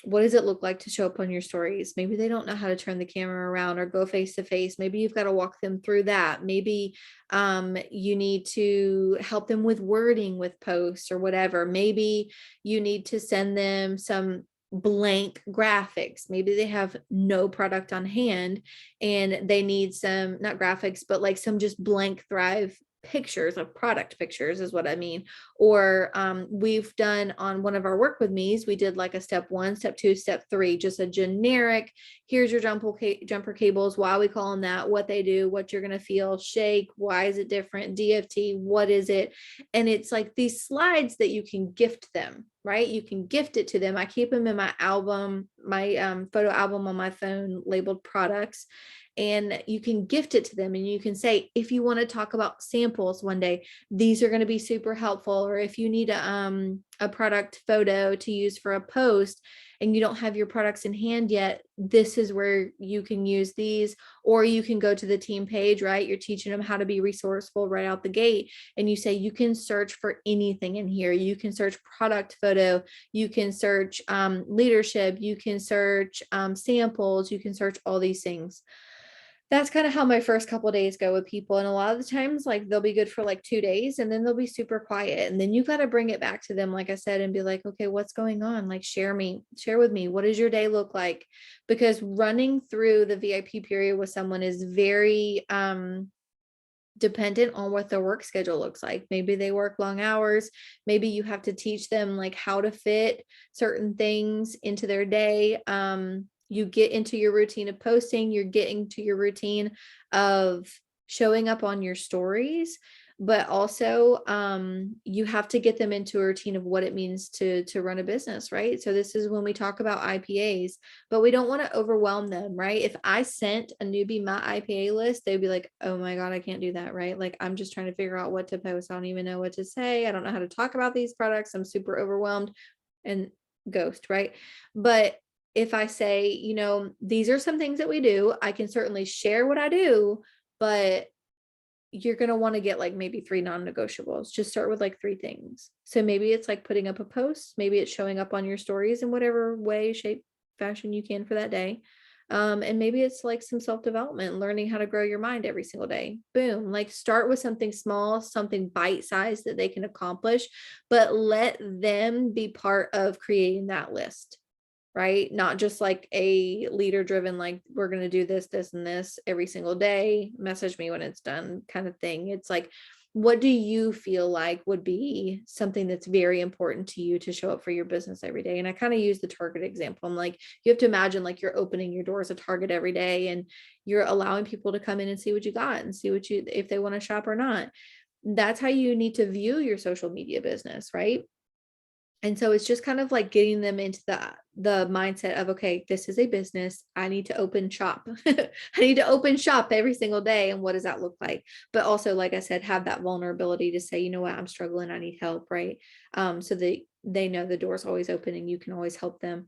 Speaker 1: what does it look like to show up on your stories? Maybe they don't know how to turn the camera around or go face to face. Maybe you've got to walk them through that. Maybe you need to help them with wording with posts or whatever. Maybe you need to send them some blank graphics. Maybe they have no product on hand and they need some, not graphics, but like some just blank Thrive pictures of product pictures is what I mean. Or we've done on one of our work with me's, we did like a step 1, step 2, step 3, just a generic, here's your jumper cables, why we call them that, what they do, what you're going to feel, shake, why is it different, DFT, what is it? And it's like these slides that you can gift them, right? You can gift it to them. I keep them in my album, my photo album on my phone labeled products. And you can gift it to them, and you can say, if you want to talk about samples one day, these are going to be super helpful. Or if you need a product photo to use for a post and you don't have your products in hand yet, this is where you can use these. Or you can go to the team page, right? You're teaching them how to be resourceful right out the gate. And you say, you can search for anything in here. You can search product photo, you can search leadership, you can search samples, you can search all these things. That's kind of how my first couple of days go with people. And a lot of the times, like, they'll be good for like 2 days and then they'll be super quiet. And then you got to bring it back to them, like I said, and be like, okay, what's going on? Like, share with me. What does your day look like? Because running through the VIP period with someone is very dependent on what their work schedule looks like. Maybe they work long hours. Maybe you have to teach them like how to fit certain things into their day. You get into your routine of posting, you're getting to your routine of showing up on your stories, but also you have to get them into a routine of what it means to run a business, right? So this is when we talk about IPAs, but we don't want to overwhelm them, right? If I sent a newbie my IPA list, they'd be like, oh my God, I can't do that, right? Like, I'm just trying to figure out what to post. I don't even know what to say. I don't know how to talk about these products. I'm super overwhelmed, and ghost, right? But if I say, these are some things that we do, I can certainly share what I do, but you're going to want to get like maybe 3 non-negotiables. Just start with like 3 things. So maybe it's like putting up a post, maybe it's showing up on your stories in whatever way, shape, fashion you can for that day. And maybe it's like some self-development, learning how to grow your mind every single day. Boom. Like, start with something small, something bite-sized that they can accomplish, but let them be part of creating that list. Right? Not just like a leader driven, like, we're going to do this, this, and this every single day, message me when it's done kind of thing. It's like, what do you feel like would be something that's very important to you to show up for your business every day? And I kind of use the Target example. I'm like, you have to imagine like you're opening your doors at Target every day and you're allowing people to come in and see what you got and see if they want to shop or not. That's how you need to view your social media business, right? And so it's just kind of like getting them into the mindset of, okay, this is a business. I need to open shop. I need to open shop every single day. And what does that look like? But also, like I said, have that vulnerability to say, you know what, I'm struggling. I need help. Right. So they know the door's always open and you can always help them.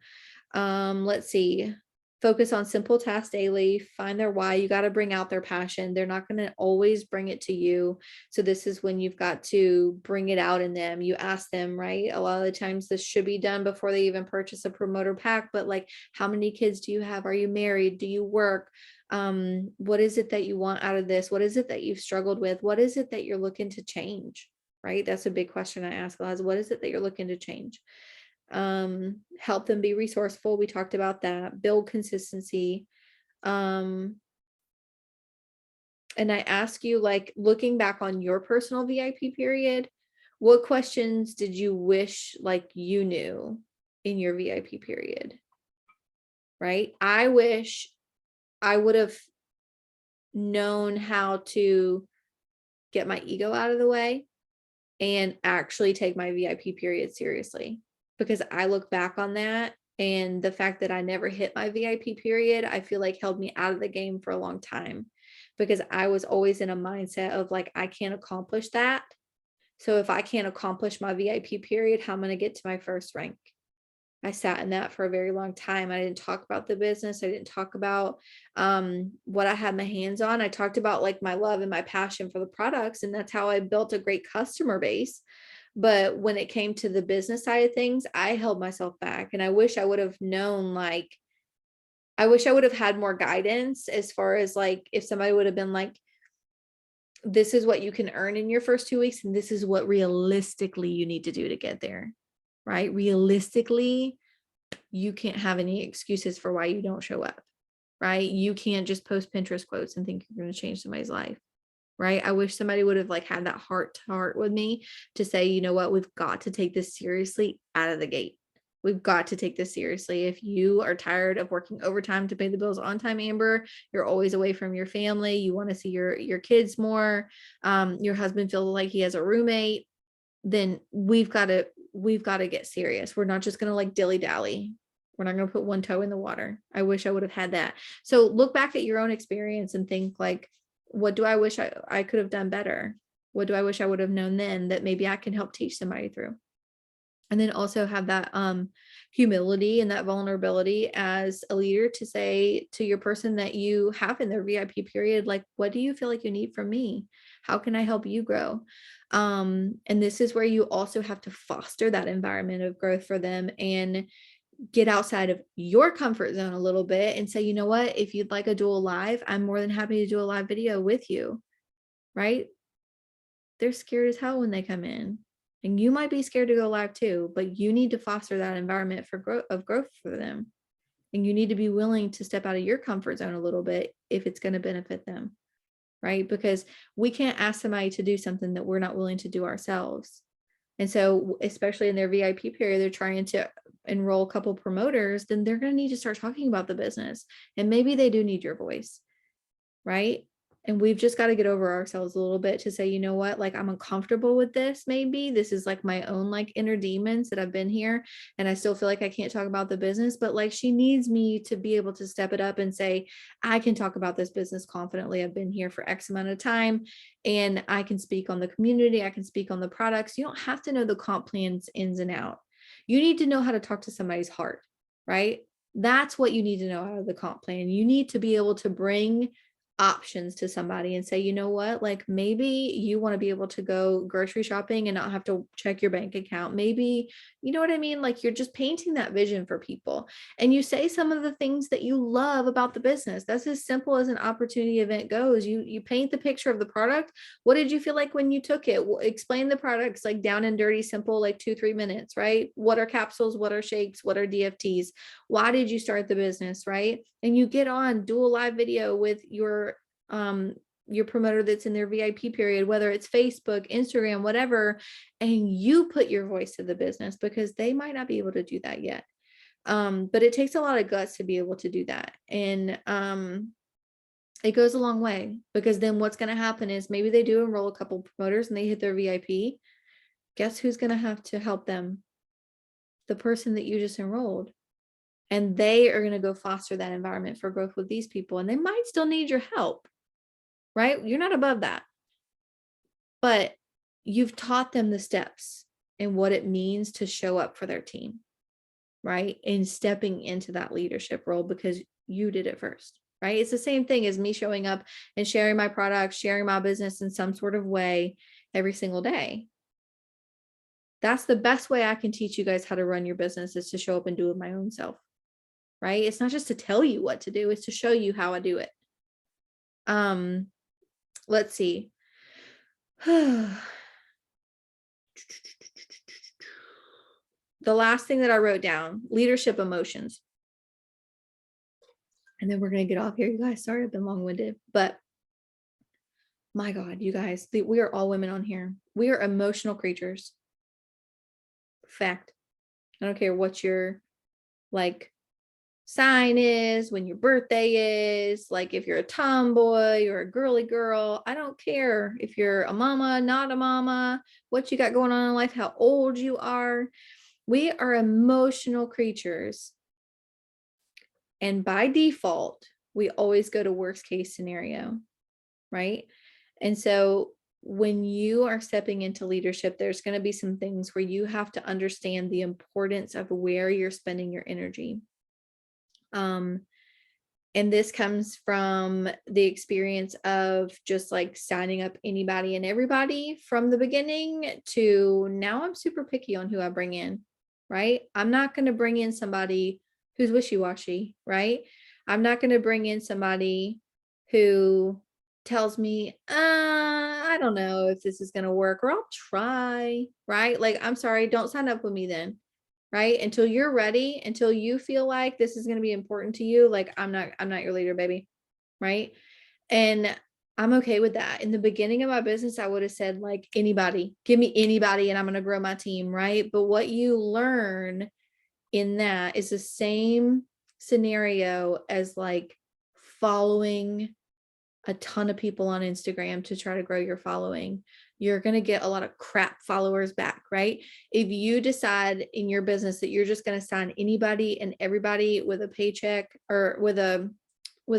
Speaker 1: Let's see. Focus on simple tasks daily, find their why. You got to bring out their passion. They're not going to always bring it to you. So this is when you've got to bring it out in them. You ask them, right? A lot of the times this should be done before they even purchase a promoter pack, but like, how many kids do you have? Are you married? Do you work? What is it that you want out of this? What is it that you've struggled with? What is it that you're looking to change? Right? That's a big question I ask a lot, is what is it that you're looking to change? Help them be resourceful. We talked about that. Build consistency. And I ask you, like, looking back on your personal VIP period, what questions did you wish like you knew in your VIP period? Right? I wish I would have known how to get my ego out of the way and actually take my VIP period seriously. Because I look back on that, and the fact that I never hit my VIP period, I feel like held me out of the game for a long time, because I was always in a mindset of like, I can't accomplish that. So if I can't accomplish my VIP period, how am I going to get to my first rank? I sat in that for a very long time. I didn't talk about the business. I didn't talk about what I had my hands on. I talked about like my love and my passion for the products, and that's how I built a great customer base. But when it came to the business side of things, I held myself back. And I wish I would have known, like, I wish I would have had more guidance as far as like, if somebody would have been like, this is what you can earn in your first 2 weeks, and this is what realistically you need to do to get there, right? Realistically, you can't have any excuses for why you don't show up, right? You can't just post Pinterest quotes and think you're going to change somebody's life. right? I wish somebody would have like had that heart to heart with me to say, you know what, we've got to take this seriously out of the gate. We've got to take this seriously. If you are tired of working overtime to pay the bills on time, Amber, you're always away from your family. You want to see your kids more. Your husband feels like he has a roommate. Then we've got to get serious. We're not just going to like dilly dally. We're not going to put one toe in the water. I wish I would have had that. So look back at your own experience and think like, what do I wish I could have done better? What do I wish I would have known then that maybe I can help teach somebody through? And then also have that humility and that vulnerability as a leader to say to your person that you have in their VIP period, like, what do you feel like you need from me? How can I help you grow? And this is where you also have to foster that environment of growth for them and get outside of your comfort zone a little bit and say, you know what, if you'd like a dual live, I'm more than happy to do a live video with you, right? They're scared as hell when they come in. And you might be scared to go live too, but you need to foster that environment for growth for them. And you need to be willing to step out of your comfort zone a little bit if it's going to benefit them, right? Because we can't ask somebody to do something that we're not willing to do ourselves. And so, especially in their VIP period, they're trying to enroll a couple promoters, then they're going to need to start talking about the business. And maybe they do need your voice, right? And we've just got to get over ourselves a little bit to say, you know what, like I'm uncomfortable with this. Maybe this is like my own like inner demons that I've been here and I still feel like I can't talk about the business, but like she needs me to be able to step it up and say, I can talk about this business confidently. I've been here for X amount of time and I can speak on the community. I can speak on the products. You don't have to know the comp plans ins and out. You need to know how to talk to somebody's heart, right? That's what you need to know out of the comp plan. You need to be able to bring options to somebody and say, you know what, like maybe you want to be able to go grocery shopping and not have to check your bank account. Maybe, you know what I mean? Like you're just painting that vision for people and you say some of the things that you love about the business. That's as simple as an opportunity event goes. You paint the picture of the product. What did you feel like when you took it? Explain the products like down and dirty, simple, like 2-3 minutes, right? What are capsules? What are shakes? What are DFTs? Why did you start the business, right? And you get on, do a live video with your promoter that's in their VIP period, whether it's Facebook, Instagram, whatever, and you put your voice to the business because they might not be able to do that yet. But it takes a lot of guts to be able to do that. And it goes a long way because then what's going to happen is maybe they do enroll a couple promoters and they hit their VIP. Guess who's going to have to help them? The person that you just enrolled. And they are going to go foster that environment for growth with these people. And they might still need your help, right? You're not above that. But you've taught them the steps and what it means to show up for their team, right? And stepping into that leadership role because you did it first, right? It's the same thing as me showing up and sharing my products, sharing my business in some sort of way every single day. That's the best way I can teach you guys how to run your business is to show up and do it my own self. Right? It's not just to tell you what to do, it's to show you how I do it. Let's see. The last thing that I wrote down, leadership emotions. And then we're going to get off here, you guys. Sorry, I've been long-winded, but my God, you guys, we are all women on here. We are emotional creatures. Fact. I don't care what your like sign is, when your birthday is, like if you're a tomboy or a girly girl, I don't care if you're a mama, not a mama, what you got going on in life, how old you are. We are emotional creatures. And by default, we always go to worst case scenario, right? And so when you are stepping into leadership, there's going to be some things where you have to understand the importance of where you're spending your energy. And this comes from the experience of just like signing up anybody and everybody from the beginning to now I'm super picky on who I bring in, right? I'm not going to bring in somebody who's wishy-washy, right? I'm not going to bring in somebody who tells me, I don't know if this is going to work or I'll try, right? Like, I'm sorry, don't sign up with me then. Right? Until you're ready, until you feel like this is going to be important to you. Like I'm not your leader, baby. Right. And I'm okay with that. In the beginning of my business, I would have said like anybody, give me anybody and I'm going to grow my team, right? But what you learn in that is the same scenario as like following a ton of people on Instagram to try to grow your following. You're going to get a lot of crap followers back, right? If you decide in your business that you're just going to sign anybody and everybody with a paycheck or with a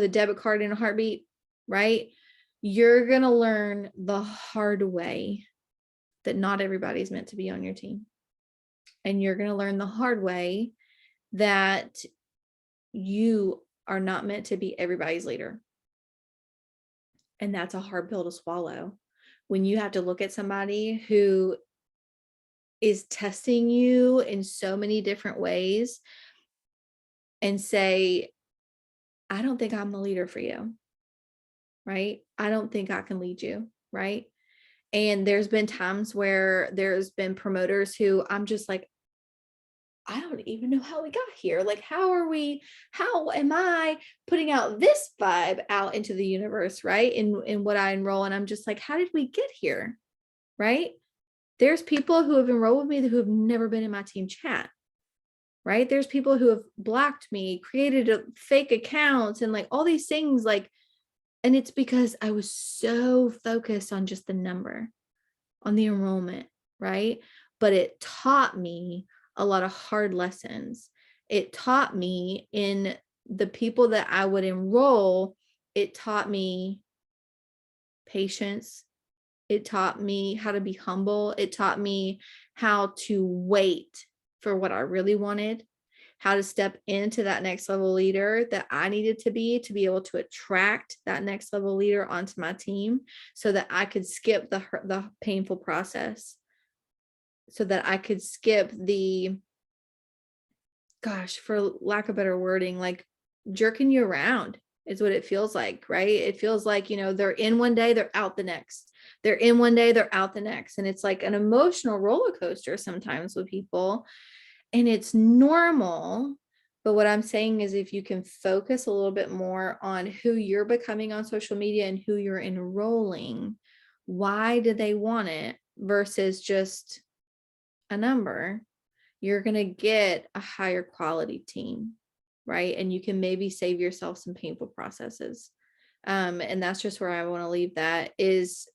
Speaker 1: debit card in a heartbeat, right? You're going to learn the hard way that not everybody's meant to be on your team. And you're going to learn the hard way that you are not meant to be everybody's leader. And that's a hard pill to swallow when you have to look at somebody who is testing you in so many different ways and say, I don't think I'm the leader for you, right? I don't think I can lead you, right? And there's been times where there's been promoters who I'm just like, I don't even know how we got here. Like, how am I putting out this vibe out into the universe, right? In what I enroll. And I'm just like, how did we get here? Right? There's people who have enrolled with me who have never been in my team chat. Right? There's people who have blocked me, created a fake accounts and like all these things, like, and it's because I was so focused on just the number, on the enrollment, right? But it taught me a lot of hard lessons. It taught me in the people that I would enroll, it taught me patience. It taught me how to be humble. It taught me how to wait for what I really wanted, how to step into that next level leader that I needed to be able to attract that next level leader onto my team so that I could skip the painful process, so that I could skip the, gosh, for lack of better wording, like jerking you around is what it feels like, right? It feels like, they're in one day, they're out the next. They're in one day, they're out the next. And it's like an emotional roller coaster sometimes with people. And it's normal. But what I'm saying is if you can focus a little bit more on who you're becoming on social media and who you're enrolling, why do they want it versus just a number, you're going to get a higher quality team, right? And you can maybe save yourself some painful processes. And that's just where I want to leave that is,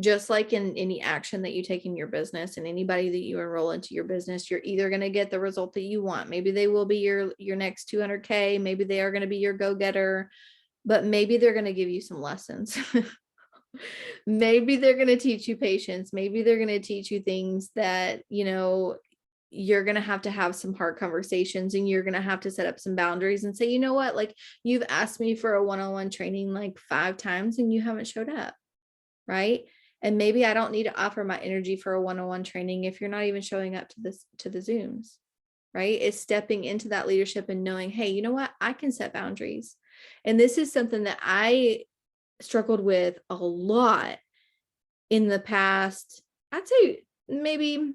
Speaker 1: just like in any action that you take in your business and anybody that you enroll into your business, you're either going to get the result that you want. Maybe they will be your next 200K. Maybe they are going to be your go-getter, but maybe they're going to give you some lessons. Maybe they're going to teach you patience. Maybe they're going to teach you things that, you're going to have some hard conversations and you're going to have to set up some boundaries and say, you know what, like you've asked me for a one-on-one training like 5 times and you haven't showed up. Right. And maybe I don't need to offer my energy for a one-on-one training if you're not even showing up to the Zooms. Right. It's stepping into that leadership and knowing, hey, you know what, I can set boundaries. And this is something that I struggled with a lot in the past. I'd say maybe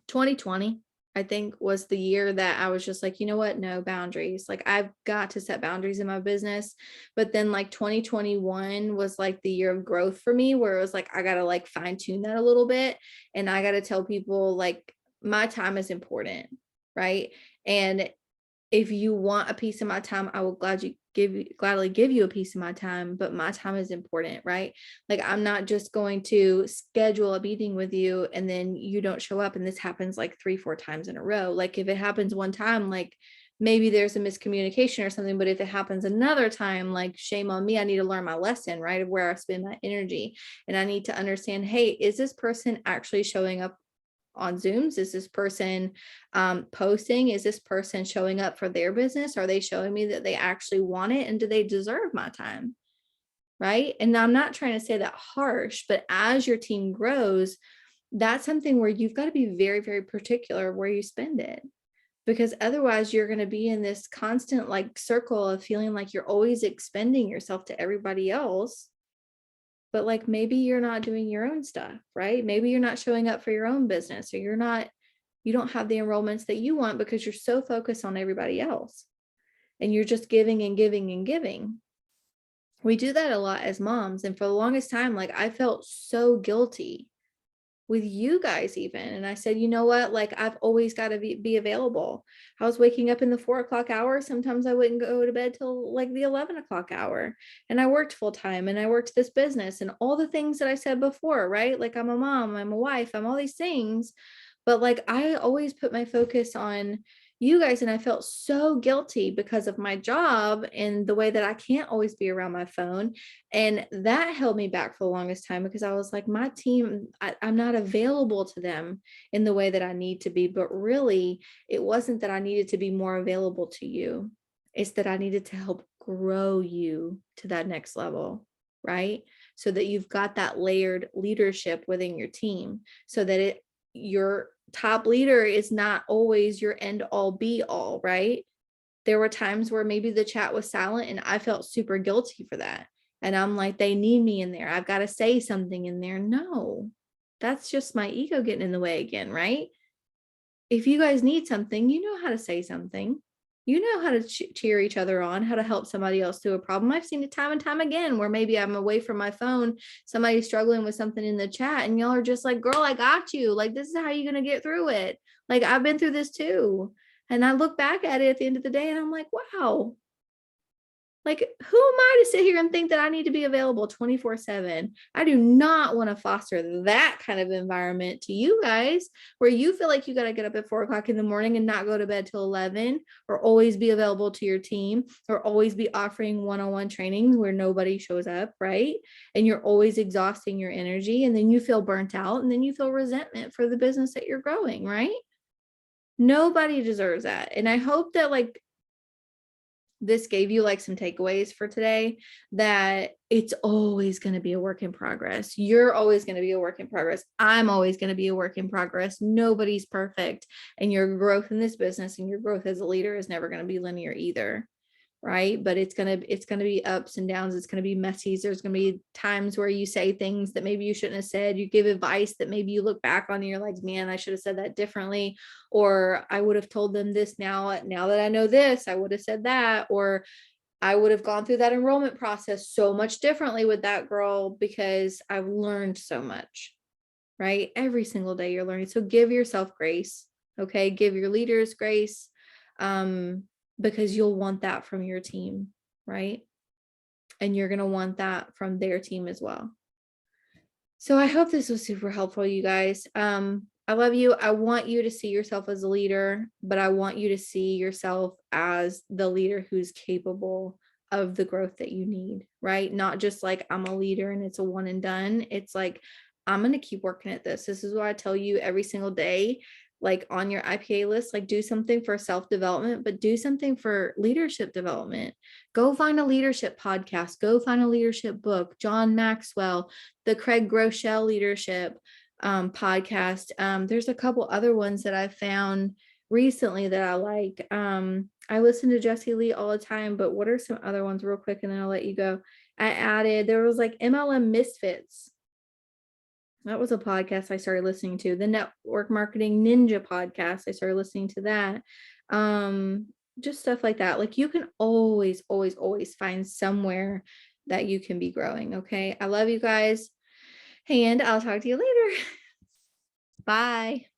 Speaker 1: 2020, I think, was the year that I was just like, you know what? No boundaries. Like I've got to set boundaries in my business. But then like 2021 was like the year of growth for me, where it was like, I got to like fine tune that a little bit. And I got to tell people like my time is important. Right. And if you want a piece of my time, I will gladly give you a piece of my time, but my time is important, right? Like I'm not just going to schedule a meeting with you and then you don't show up and this happens like 3-4 times in a row. Like if it happens one time, like maybe there's a miscommunication or something, but if it happens another time, like shame on me, I need to learn my lesson, right? Of where I spend my energy. And I need to understand, hey, is this person actually showing up on Zooms? Is this person posting? Is this person showing up for their business? Are they showing me that they actually want it? And do they deserve my time? Right. And I'm not trying to say that harsh, but as your team grows, that's something where you've got to be very, very particular where you spend it. Because otherwise you're going to be in this constant like circle of feeling like you're always expending yourself to everybody else. But like maybe you're not doing your own stuff, right? Maybe you're not showing up for your own business, or you don't have the enrollments that you want because you're so focused on everybody else and you're just giving and giving and giving. We do that a lot as moms. And for the longest time, like I felt so guilty with you guys even. And I said, you know what? Like I've always got to be available. I was waking up in the 4 o'clock hour. Sometimes I wouldn't go to bed till like the 11 o'clock hour. And I worked full time and I worked this business and all the things that I said before, right? Like I'm a mom, I'm a wife, I'm all these things. But like I always put my focus on you guys, and I felt so guilty because of my job and the way that I can't always be around my phone. And that held me back for the longest time because I was like, my team, I'm not available to them in the way that I need to be. But really, it wasn't that I needed to be more available to you, it's that I needed to help grow you to that next level, right? So that you've got that layered leadership within your team, so that your top leader is not always your end all be all, right? There were times where maybe the chat was silent and I felt super guilty for that. And I'm like, they need me in there. I've got to say something in there. No, that's just my ego getting in the way again, right? If you guys need something, you know how to say something. You know how to cheer each other on, how to help somebody else through a problem. I've seen it time and time again where maybe I'm away from my phone, somebody's struggling with something in the chat, and y'all are just like, girl, I got you. Like, this is how you're going to get through it. Like, I've been through this too. And I look back at it at the end of the day and I'm like, wow, like, who am I to sit here and think that I need to be available 24/7? I do not want to foster that kind of environment to you guys where you feel like you got to get up at 4 o'clock in the morning and not go to bed till 11, or always be available to your team, or always be offering one-on-one trainings where nobody shows up, right? And you're always exhausting your energy, and then you feel burnt out, and then you feel resentment for the business that you're growing, right? Nobody deserves that. And I hope that like this gave you like some takeaways for today, that it's always going to be a work in progress. You're always going to be a work in progress. I'm always going to be a work in progress. Nobody's perfect. And your growth in this business and your growth as a leader is never going to be linear either. Right. But it's going to be ups and downs. It's going to be messy. There's going to be times where you say things that maybe you shouldn't have said. You give advice that maybe you look back on and you're like, man, I should have said that differently. Or I would have told them this now that I know this, I would have said that. Or I would have gone through that enrollment process so much differently with that girl because I've learned so much, right? Every single day you're learning. So give yourself grace. Okay. Give your leaders grace. Because you'll want that from your team, right? And you're going to want that from their team as well. So I hope this was super helpful, you guys. I love you. I want you to see yourself as a leader, but I want you to see yourself as the leader who's capable of the growth that you need, right? Not just like I'm a leader and it's a one and done. It's like, I'm going to keep working at this. This is what I tell you every single day, like on your IPA list, like do something for self-development, but do something for leadership development. Go find a leadership podcast, go find a leadership book, John Maxwell, the Craig Groeschel leadership podcast. There's a couple other ones that I found recently that I like. I listen to Jesse Lee all the time, but what are some other ones real quick? And then I'll let you go. There was like MLM Misfits. That was a podcast I started listening to. The Network Marketing Ninja podcast, I started listening to that. Just stuff like that. Like you can always, always, always find somewhere that you can be growing. Okay. I love you guys. And I'll talk to you later. Bye.